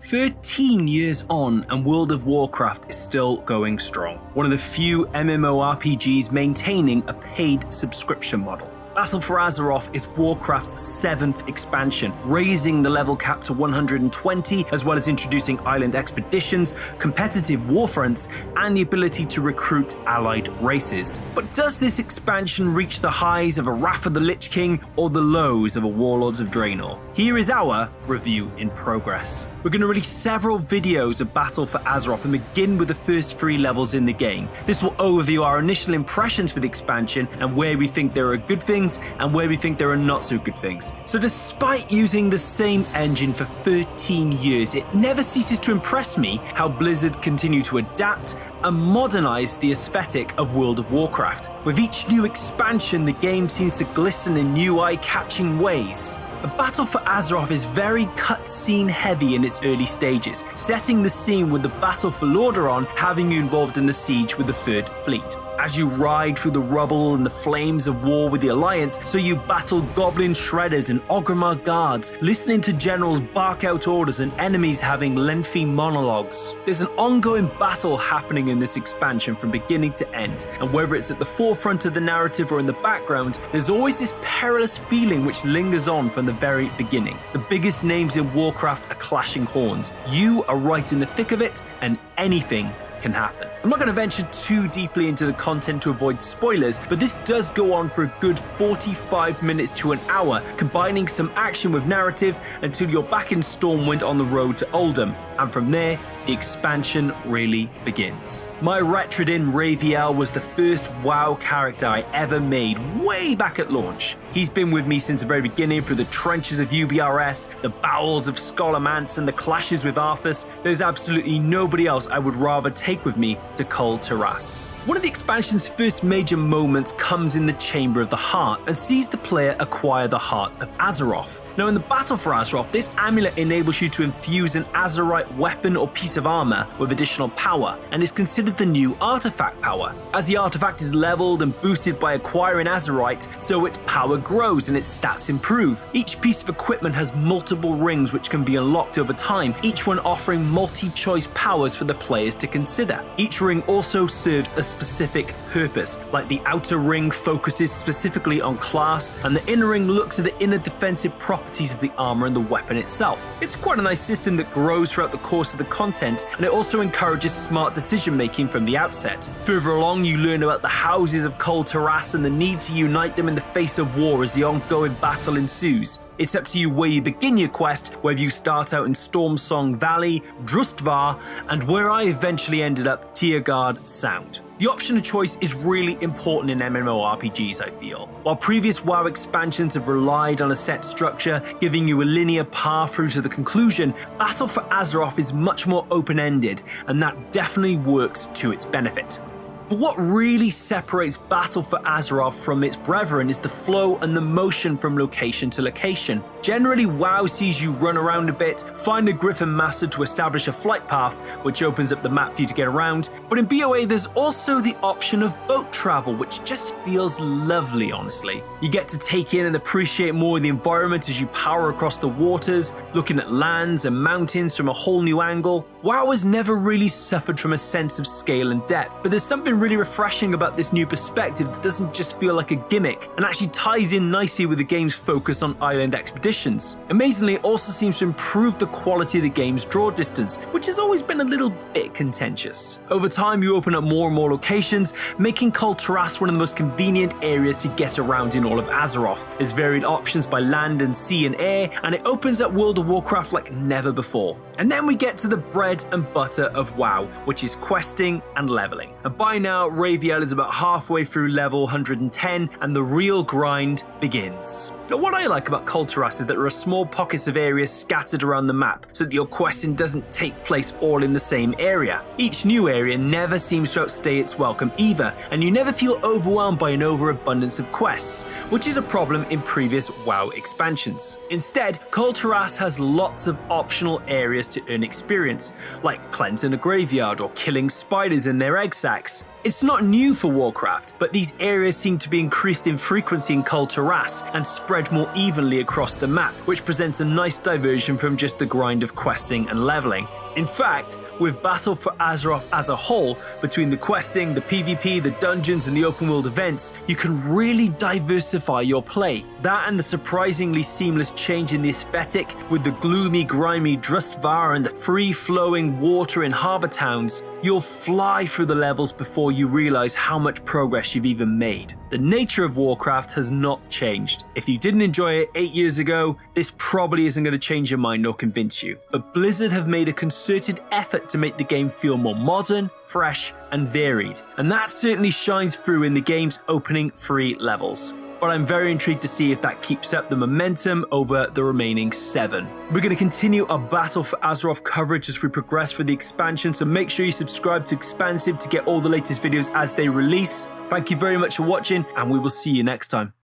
13 years on and World of Warcraft is still going strong. One of the few MMORPGs maintaining a paid subscription model. Battle for Azeroth is Warcraft's 7th expansion, raising the level cap to 120, as well as introducing island expeditions, competitive warfronts, and the ability to recruit allied races. But does this expansion reach the highs of a Wrath of the Lich King or the lows of a Warlords of Draenor? Here is our review in progress. We're going to release several videos of Battle for Azeroth and begin with the first 3 levels in the game. This will overview our initial impressions for the expansion and where we think there are good things and where we think there are not so good things. So despite using the same engine for 13 years, it never ceases to impress me how Blizzard continue to adapt and modernize the aesthetic of World of Warcraft. With each new expansion, the game seems to glisten in new eye-catching ways. The Battle for Azeroth is very cutscene heavy in its early stages, setting the scene with the Battle for Lordaeron having you involved in the siege with the Third Fleet. As you ride through the rubble and the flames of war with the Alliance, so you battle goblin shredders and Orgrimmar guards, listening to generals bark out orders and enemies having lengthy monologues. There's an ongoing battle happening in this expansion from beginning to end, and whether it's at the forefront of the narrative or in the background, there's always this perilous feeling which lingers on from the very beginning. The biggest names in Warcraft are clashing horns. You are right in the thick of it, and anything can happen. I'm not going to venture too deeply into the content to avoid spoilers, but this does go on for a good 45 minutes to an hour, combining some action with narrative until you're back in Stormwind on the road to Oldham. And from there, the expansion really begins. My Retrodin Raviel was the first WoW character I ever made way back at launch. He's been with me since the very beginning through the trenches of UBRS, the bowels of Scholomance, and the clashes with Arthas. There's absolutely nobody else I would rather take with me to Kul Tiras. One of the expansion's first major moments comes in the Chamber of the Heart and sees the player acquire the Heart of Azeroth. Now in the Battle for Azeroth, this amulet enables you to infuse an Azerite weapon or piece of armor with additional power and is considered the new artifact power. As the artifact is leveled and boosted by acquiring Azerite, so its power grows and its stats improve. Each piece of equipment has multiple rings which can be unlocked over time, each one offering multi-choice powers for the players to consider. Each ring also serves a specific purpose, like the outer ring focuses specifically on class, and the inner ring looks at the inner defensive properties of the armor and the weapon itself. It's quite a nice system that grows throughout the course of the content, and it also encourages smart decision making from the outset. Further along, you learn about the houses of Kul Tiras and the need to unite them in the face of war as the ongoing battle ensues. It's up to you where you begin your quest, whether you start out in Stormsong Valley, Drustvar, and where I eventually ended up, Tiergard Sound. The option of choice is really important in MMORPGs, I feel. While previous WoW expansions have relied on a set structure, giving you a linear path through to the conclusion, Battle for Azeroth is much more open-ended, and that definitely works to its benefit. But what really separates Battle for Azeroth from its brethren is the flow and the motion from location to location. Generally, WoW sees you run around a bit, find a Griffin Master to establish a flight path, which opens up the map for you to get around. But in BOA, there's also the option of boat travel, which just feels lovely, honestly. You get to take in and appreciate more of the environment as you power across the waters, looking at lands and mountains from a whole new angle. WoW has never really suffered from a sense of scale and depth, but there's something really refreshing about this new perspective that doesn't just feel like a gimmick and actually ties in nicely with the game's focus on island expeditions. Amazingly, it also seems to improve the quality of the game's draw distance, which has always been a little bit contentious. Over time, you open up more and more locations, making Kul Tiras one of the most convenient areas to get around in all of Azeroth. There's varied options by land and sea and air, and it opens up World of Warcraft like never before. And then we get to the bread and butter of WoW, which is questing and leveling. And by now, Raviel is about halfway through level 110, and the real grind begins. Now, what I like about Kul Tiras is that there are small pockets of areas scattered around the map, so that your questing doesn't take place all in the same area. Each new area never seems to outstay its welcome either, and you never feel overwhelmed by an overabundance of quests, which is a problem in previous WoW expansions. Instead, Kul Tiras has lots of optional areas to earn experience, like cleansing a graveyard or killing spiders in their egg sacs. It's not new for Warcraft, but these areas seem to be increased in frequency in Kul Tiras and spread spread more evenly across the map, which presents a nice diversion from just the grind of questing and leveling. In fact, with Battle for Azeroth as a whole, between the questing, the PvP, the dungeons and the open world events, you can really diversify your play. That and the surprisingly seamless change in the aesthetic with the gloomy, grimy Drustvar and the free-flowing water in harbour towns, you'll fly through the levels before you realise how much progress you've even made. The nature of Warcraft has not changed. If you didn't enjoy it 8 years ago, this probably isn't going to change your mind or convince you. But Blizzard have made a concerted effort to make the game feel more modern, fresh and varied, and that certainly shines through in the game's opening 3 levels. But I'm very intrigued to see if that keeps up the momentum over the remaining 7. We're going to continue our Battle for Azeroth coverage as we progress through the expansion, so make sure you subscribe to Expansive to get all the latest videos as they release. Thank you very much for watching, and we will see you next time.